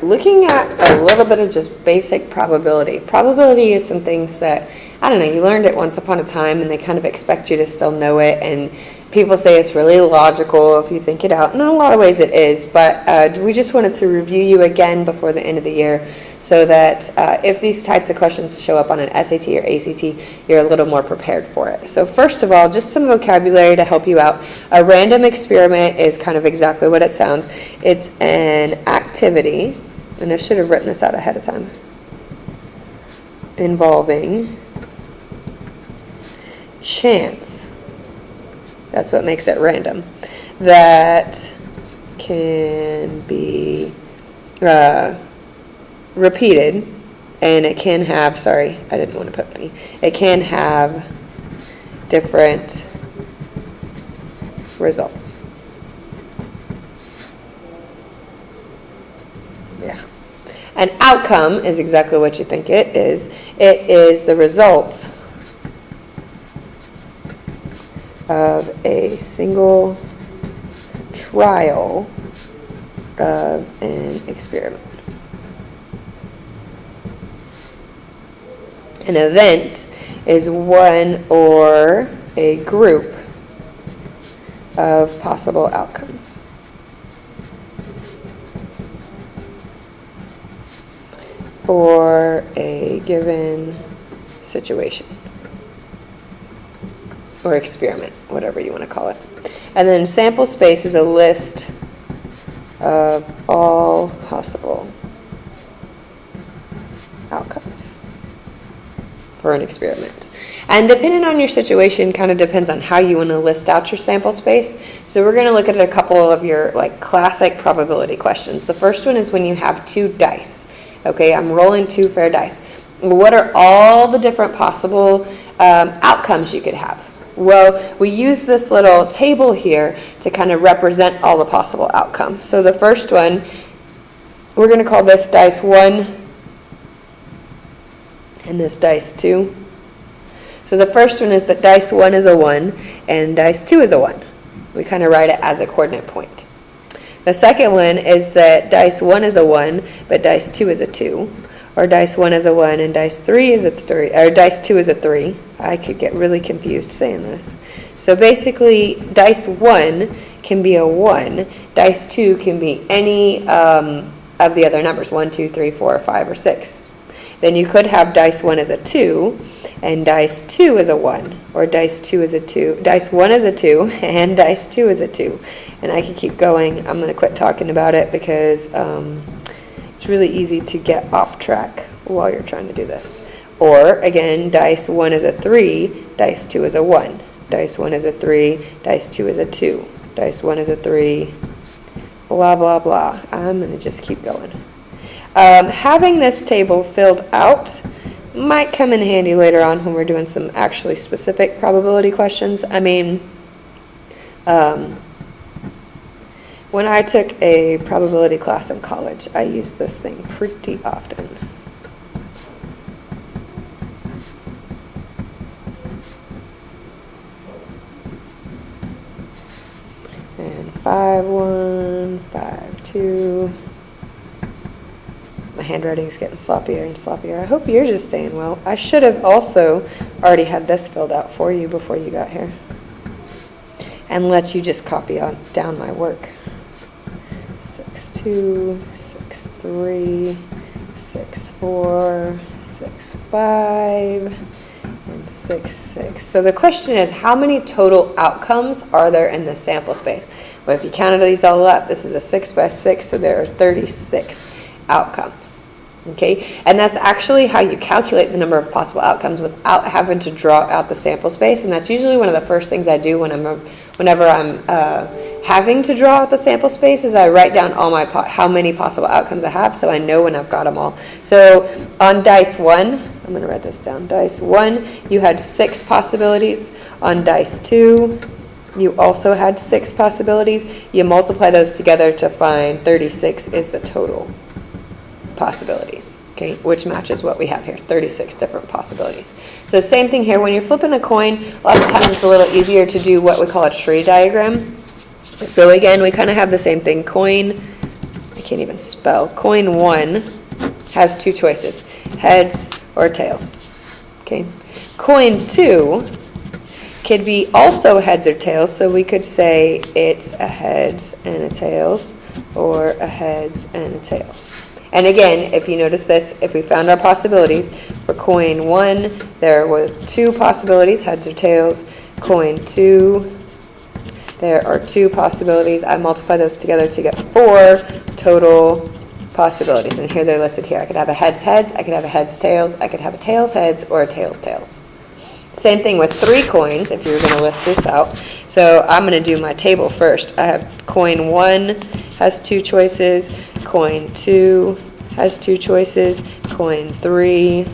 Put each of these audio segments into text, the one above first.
Looking at a little bit of just basic probability. Probability is some things that, I don't know, you learned it once upon a time and they kind of expect you to still know it, and people say it's really logical if you think it out, and in a lot of ways it is, but we just wanted to review you again before the end of the year so that if these types of questions show up on an SAT or ACT, you're a little more prepared for it. So first of all, just some vocabulary to help you out. A random experiment is kind of exactly what it sounds. It's an activity, and I should have written this out ahead of time, involving chance. That's what makes it random. That can be repeated, and it can have, sorry, I didn't want to put B. It can have different results. Yeah. An outcome is exactly what you think it is. It is the result of a single trial of an experiment. An event is one or a group of possible outcomes. For a given situation or experiment, whatever you want to call it. And then sample space is a list of all possible outcomes for an experiment. And depending on your situation, kind of depends on how you want to list out your sample space. So we're going to look at a couple of your classic probability questions. The first one is when you have two dice. Okay, I'm rolling two fair dice. What are all the different possible outcomes you could have? Well, we use this little table here to kind of represent all the possible outcomes. So the first one, we're going to call this dice 1 and this dice 2. So the first one is that dice 1 is a 1 and dice 2 is a 1. We kind of write it as a coordinate point. The second one is that dice 1 is a 1, but dice 2 is a 2. Or dice 1 is a 1 and dice 3 is a 3, or dice 2 is a 3. I could get really confused saying this. So basically, dice 1 can be a 1. Dice 2 can be any of the other numbers, 1, 2, 3, 4, 5, or 6. Then you could have dice 1 as a 2, and dice 2 is a 1, or dice 2 is a 2. Dice 1 is a 2, and dice 2 is a 2. And I could keep going. I'm going to quit talking about it because it's really easy to get off track while you're trying to do this. Or, again, dice 1 is a 3, dice 2 is a 1. Dice 1 is a 3, dice 2 is a 2. Dice 1 is a 3, blah, blah, blah. I'm going to just keep going. Having this table filled out might come in handy later on when we're doing some actually specific probability questions. I mean, when I took a probability class in college, I used this thing pretty often. And 5-1, 5-2. My handwriting's getting sloppier and sloppier. I hope yours is staying well. I should have also already had this filled out for you before you got here and let you just copy down my work. 6-2, 6-3, 6-4, 6-5, and 6-6. So the question is, how many total outcomes are there in the sample space? Well, if you counted these all up, this is a 6 by 6, so there are 36 outcomes. Okay, and that's actually how you calculate the number of possible outcomes without having to draw out the sample space, and that's usually one of the first things I do whenever I'm having to draw out the sample space is I write down all my how many possible outcomes I have, so I know when I've got them all. So on dice 1, I'm going to write this down. Dice 1, you had 6 possibilities. On dice 2, you also had 6 possibilities. You multiply those together to find 36 is the total possibilities, okay, which matches what we have here, 36 different possibilities. So same thing here, when you're flipping a coin, lots of times it's a little easier to do what we call a tree diagram. So again, we kind of have the same thing, coin, I can't even spell. Coin 1 has two choices, heads or tails. Okay. Coin 2 could be also heads or tails, so we could say it's a heads and a tails, or a heads and a tails. And again, if you notice this, if we found our possibilities, for coin 1, there were 2 possibilities, heads or tails. Coin 2, there are 2 possibilities. I multiply those together to get 4 total possibilities. And here they're listed here. I could have a heads heads, I could have a heads tails, I could have a tails heads, or a tails tails. Same thing with 3 coins, if you were going to list this out. So I'm going to do my table first. I have coin 1 has 2 choices, coin 2 has 2 choices, coin 3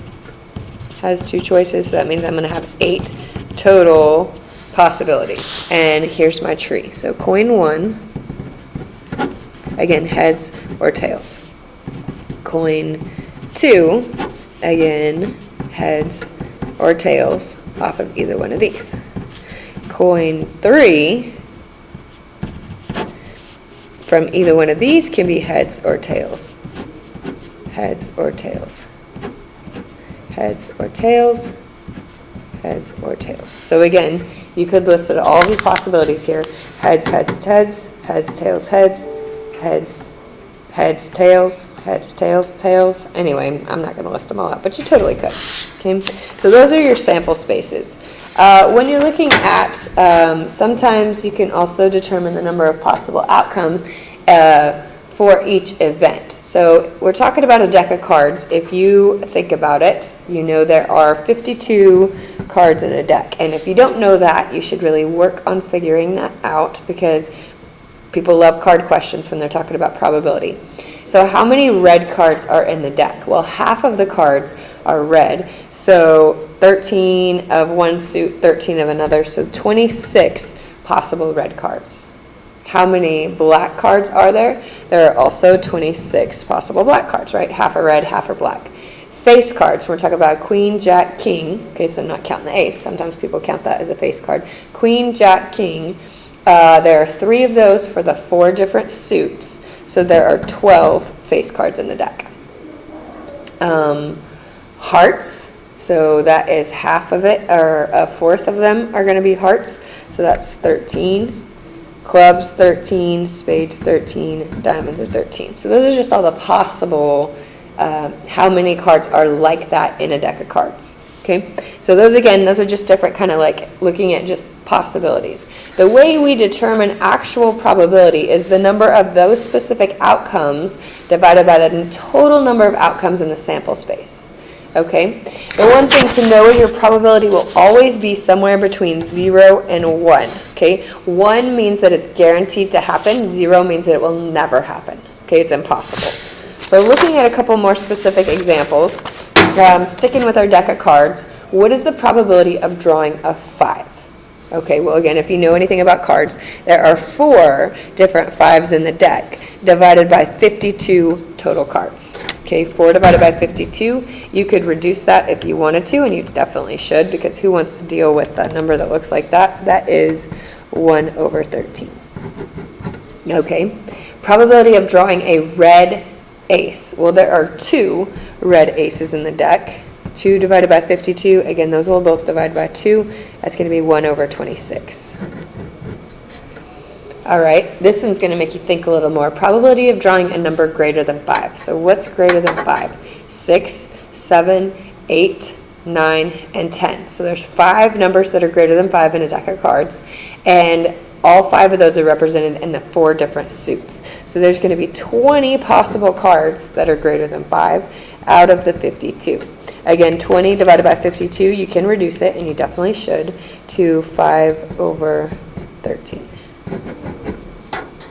has 2 choices, so that means I'm going to have 8 total possibilities. And here's my tree. So coin 1, again, heads or tails. Coin 2, again, heads or tails off of either one of these. Coin 3, from either one of these can be heads or tails. Heads or tails. Heads or tails. Heads or tails. So again, you could list all these possibilities here. Heads, heads, heads. Heads, tails, heads. Heads, heads, tails. Heads, tails, tails. Anyway, I'm not going to list them all out, but you totally could. Okay, so those are your sample spaces. When you're looking at, sometimes you can also determine the number of possible outcomes for each event. So we're talking about a deck of cards. If you think about it, you know there are 52 cards in a deck. And if you don't know that, you should really work on figuring that out, because people love card questions when they're talking about probability. So how many red cards are in the deck? Well, half of the cards are red. So 13 of one suit, 13 of another, so 26 possible red cards. How many black cards are there? There are also 26 possible black cards, right? Half are red, half are black. Face cards, we're talking about queen, jack, king. Okay, so not counting the ace. Sometimes people count that as a face card. Queen, jack, king. There are 3 of those for the 4 different suits. So there are 12 face cards in the deck. Hearts, so that is half of it, or a fourth of them are going to be hearts. So that's 13. Clubs, 13. Spades, 13. Diamonds are 13. So those are just all the possible, how many cards are like that in a deck of cards. Okay, so those are just different, kind of like looking at just possibilities. The way we determine actual probability is the number of those specific outcomes divided by the total number of outcomes in the sample space. Okay, the one thing to know is your probability will always be somewhere between 0 and 1. Okay, 1 means that it's guaranteed to happen, 0 means that it will never happen. Okay, it's impossible. So looking at a couple more specific examples, sticking with our deck of cards, what is the probability of drawing a 5? Okay, well again, if you know anything about cards, there are 4 different 5s in the deck, divided by 52 total cards. Okay, 4 divided by 52, you could reduce that if you wanted to, and you definitely should, because who wants to deal with a number that looks like that? That is 1 over 13. Okay, probability of drawing a red ace. Well, there are 2 red aces in the deck. 2 divided by 52, again, those will both divide by 2. That's going to be 1 over 26. All right, this one's going to make you think a little more. Probability of drawing a number greater than 5. So what's greater than 5? 6, 7, 8, 9, and 10. So there's 5 numbers that are greater than 5 in a deck of cards, and all 5 of those are represented in the 4 different suits. So there's going to be 20 possible cards that are greater than 5 out of the 52. Again, 20 divided by 52, you can reduce it, and you definitely should, to 5 over 13.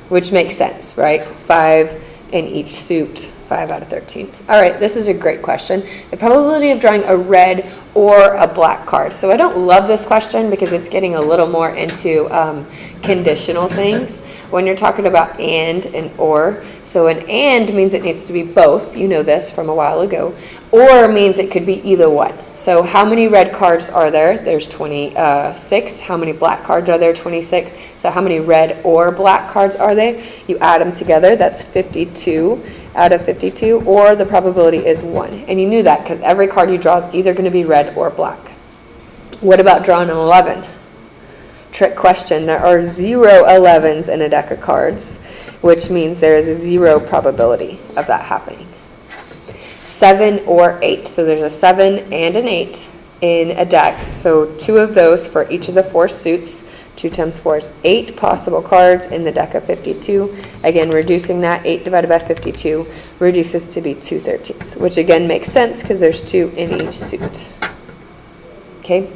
Which makes sense, right? 5 in each suit 5 out of 13. All right, this is a great question. The probability of drawing a red or a black card. So I don't love this question because it's getting a little more into conditional things when you're talking about and or. So an and means it needs to be both. You know this from a while ago. Or means it could be either one. So how many red cards are there? There's 26. How many black cards are there? 26. So how many red or black cards are there? You add them together. That's 52 out of 52. Or the probability is 1. And you knew that because every card you draw is either going to be red or black. What about drawing an 11? Trick question. There are 0 11s in a deck of cards, which means there is a 0 probability of that happening. 7 or 8. So there's a 7 and an 8 in a deck. So 2 of those for each of the 4 suits. 2 times 4 is 8 possible cards in the deck of 52. Again, reducing that, 8 divided by 52 reduces to be 2/13, which again makes sense because there's 2 in each suit. Okay?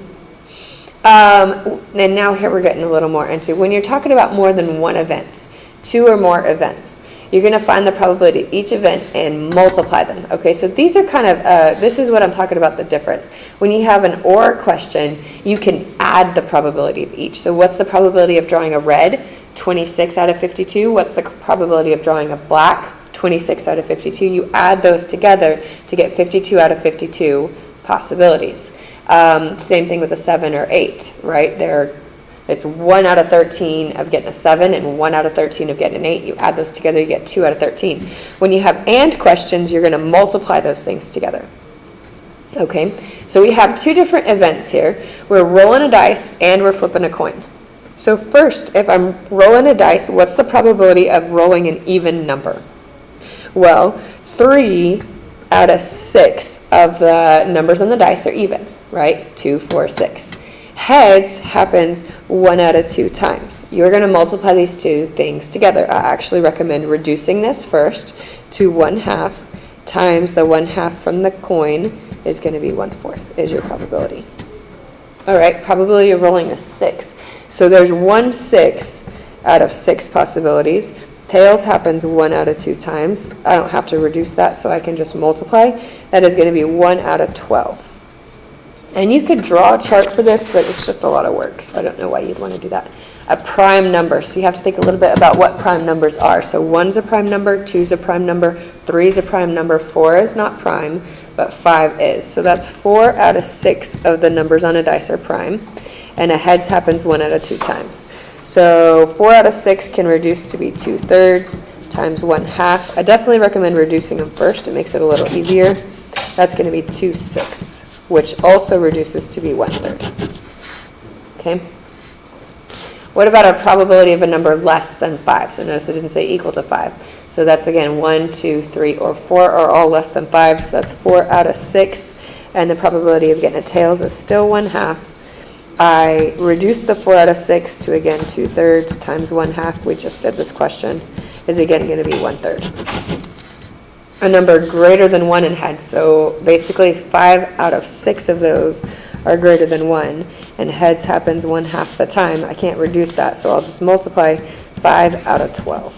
And now here we're getting a little more into, when you're talking about more than one event, 2 or more events, you're going to find the probability of each event and multiply them. Okay, so these are kind of, this is what I'm talking about, the difference. When you have an or question, you can add the probability of each. So what's the probability of drawing a red? 26 out of 52. What's the probability of drawing a black? 26 out of 52. You add those together to get 52 out of 52 possibilities. Same thing with a 7 or 8, right? It's 1 out of 13 of getting a 7 and 1 out of 13 of getting an 8. You add those together, you get 2 out of 13. When you have and questions, you're going to multiply those things together. Okay, so we have 2 different events here. We're rolling a dice and we're flipping a coin. So first, if I'm rolling a dice, what's the probability of rolling an even number? Well, 3 out of 6 of the numbers on the dice are even, right? 2, 4, 6. Heads happens 1 out of 2 times. You're going to multiply these 2 things together. I actually recommend reducing this first to 1/2 times the 1/2 from the coin is going to be 1/4 is your probability. All right, probability of rolling a 6. So there's 1/6 out of 6 possibilities. Tails happens 1 out of 2 times. I don't have to reduce that, so I can just multiply. That is going to be 1 out of 12. And you could draw a chart for this, but it's just a lot of work, so I don't know why you'd want to do that. A prime number. So you have to think a little bit about what prime numbers are. So 1's a prime number, 2's a prime number, 3's a prime number, 4 is not prime, but 5 is. So that's 4 out of 6 of the numbers on a dice are prime. And a heads happens 1 out of 2 times. So 4 out of 6 can reduce to be 2/3 times 1/2. I definitely recommend reducing them first. It makes it a little easier. That's going to be 2/6, which also reduces to be 1/3. Okay? What about our probability of a number less than 5? So notice I didn't say equal to 5. So that's again 1, 2, 3, or 4 are all less than 5. So that's 4 out of 6. And the probability of getting a tails is still 1/2. I reduce the 4 out of 6 to again 2/3 times 1/2. We just did this question. Is again going to be 1/3. A number greater than 1 in heads. So basically 5 out of 6 of those are greater than 1. And heads happens 1/2 the time. I can't reduce that, so I'll just multiply 5 out of 12.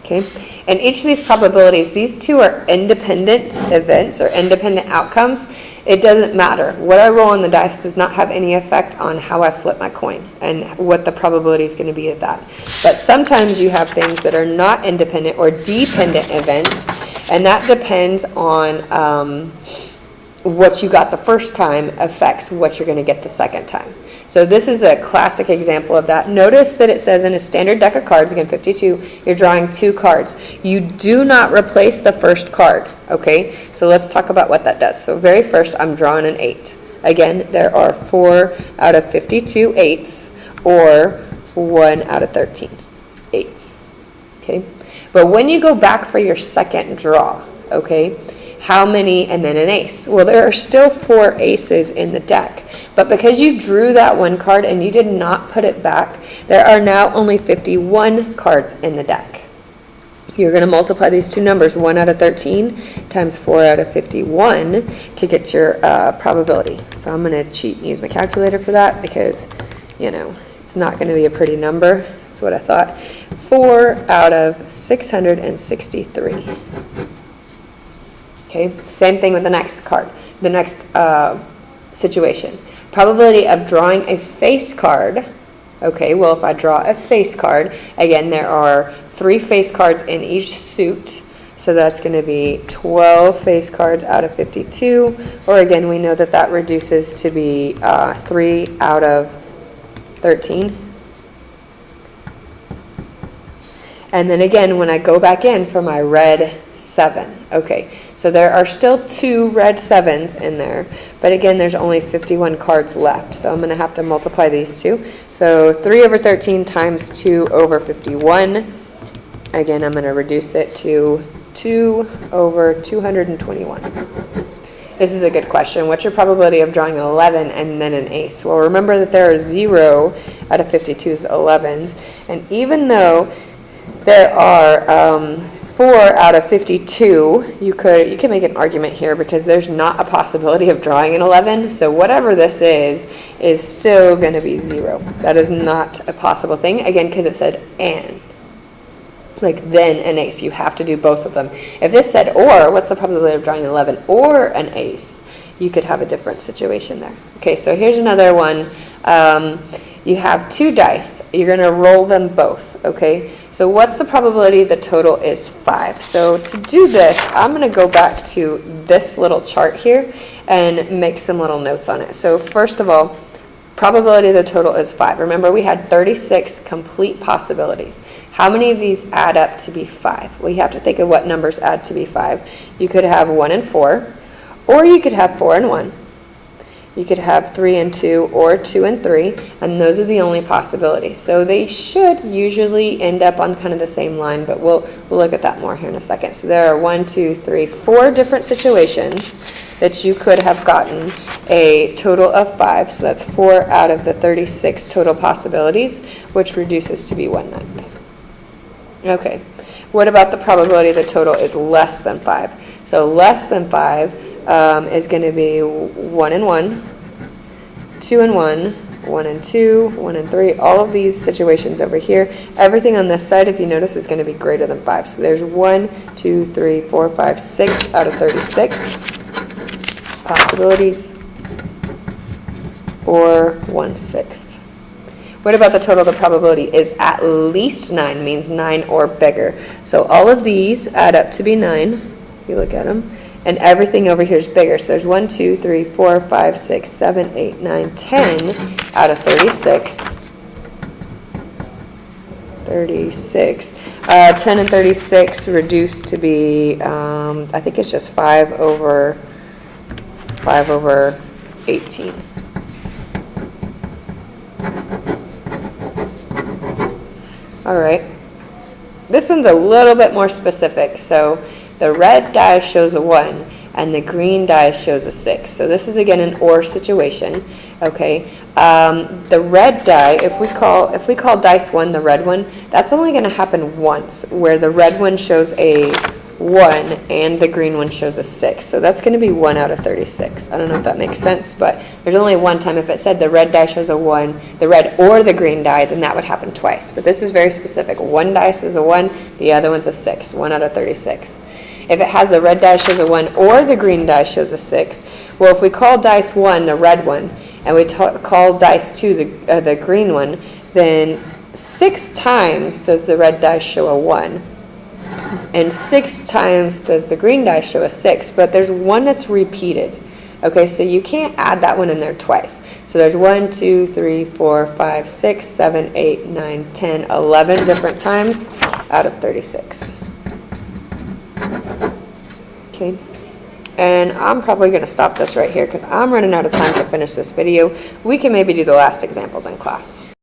Okay? And each of these probabilities, these 2 are independent events or independent outcomes. It doesn't matter. What I roll on the dice does not have any effect on how I flip my coin and what the probability is going to be of that. But sometimes you have things that are not independent or dependent events, and that depends on what you got the first time affects what you're going to get the second time. So this is a classic example of that. Notice that it says in a standard deck of cards, again 52, you're drawing 2 cards. You do not replace the first card, okay? So let's talk about what that does. So very first, I'm drawing an 8. Again, there are 4 out of 52 8s, or 1 out of 13 8s, okay? But when you go back for your second draw, okay, how many, and then an ace? Well, there are still 4 aces in the deck. But because you drew that 1 card and you did not put it back, there are now only 51 cards in the deck. You're going to multiply these 2 numbers, 1 out of 13 times 4 out of 51, to get your probability. So I'm going to cheat and use my calculator for that because, you know, it's not going to be a pretty number. That's what I thought. 4 out of 663. Okay, same thing with the next card, the next situation. Probability of drawing a face card. Okay, well, if I draw a face card, again, there are 3 face cards in each suit, so that's going to be 12 face cards out of 52, or again, we know that that reduces to be 3 out of 13. And then again, when I go back in for my red 7, okay, so there are still 2 red 7s in there, but again, there's only 51 cards left, so I'm going to have to multiply these two. So 3 over 13 times 2 over 51. Again, I'm going to reduce it to 2 over 221. This is a good question. What's your probability of drawing an 11 and then an ace? Well, remember that there are 0 out of 52's 11s, and even though there are 4 out of 52, you can make an argument here because there's not a possibility of drawing an 11, so whatever this is still going to be 0. That is not a possible thing, again, because it said and. Like then an ace, you have to do both of them. If this said or, what's the probability of drawing an 11 or an ace? You could have a different situation there. Okay, so here's another one. You have 2 dice. You're going to roll them both, okay? So what's the probability the total is 5? So to do this, I'm going to go back to this little chart here and make some little notes on it. So first of all, probability the total is 5. Remember, we had 36 complete possibilities. How many of these add up to be 5? Well, you have to think of what numbers add to be 5. You could have 1 and 4, or you could have 4 and 1. You could have 3 and 2 or 2 and 3, and those are the only possibilities. So they should usually end up on kind of the same line, but we'll look at that more here in a second. So there are 1, 2, 3, 4 different situations that you could have gotten a total of 5. So that's 4 out of the 36 total possibilities, which reduces to be 1/9. Okay, what about the probability the total is less than 5? So less than 5 is going to be 1 and 1, 2 and 1, 1 and 2, 1 and 3, all of these situations over here. Everything on this side, if you notice, is going to be greater than 5. So there's 1, 2, 3, 4, 5, 6 out of 36 possibilities, or 1/6. What about the total? The probability is at least 9, means 9 or bigger. So all of these add up to be 9, if you look at them. And everything over here is bigger. So there's 1, 2, 3, 4, 5, 6, 7, 8, 9, 10 out of 36. 36. 10 and 36 reduced to be, I think it's just 5 over 18. All right. This one's a little bit more specific. So the red die shows a 1, and the green die shows a 6. So this is, again, an or situation, okay? The red die, if we call dice 1 the red one, that's only going to happen once, where the red one shows a 1 and the green one shows a 6. So that's going to be 1 out of 36. I don't know if that makes sense, but there's only one time. If it said the red die shows a 1, the red or the green die, then that would happen twice. But this is very specific. One dice is a 1, the other one's a 6, 1 out of 36. If it has the red die shows a 1 or the green die shows a 6, well, if we call dice 1 the red one and we call dice 2 the green one, then 6 times does the red die show a 1. And 6 times does the green die show a 6, but there's one that's repeated. Okay, so you can't add that one in there twice. So there's 1, 2, 3, 4, 5, 6, 7, 8, 9, 10, 11 different times out of 36. Okay, and I'm probably going to stop this right here because I'm running out of time to finish this video. We can maybe do the last examples in class.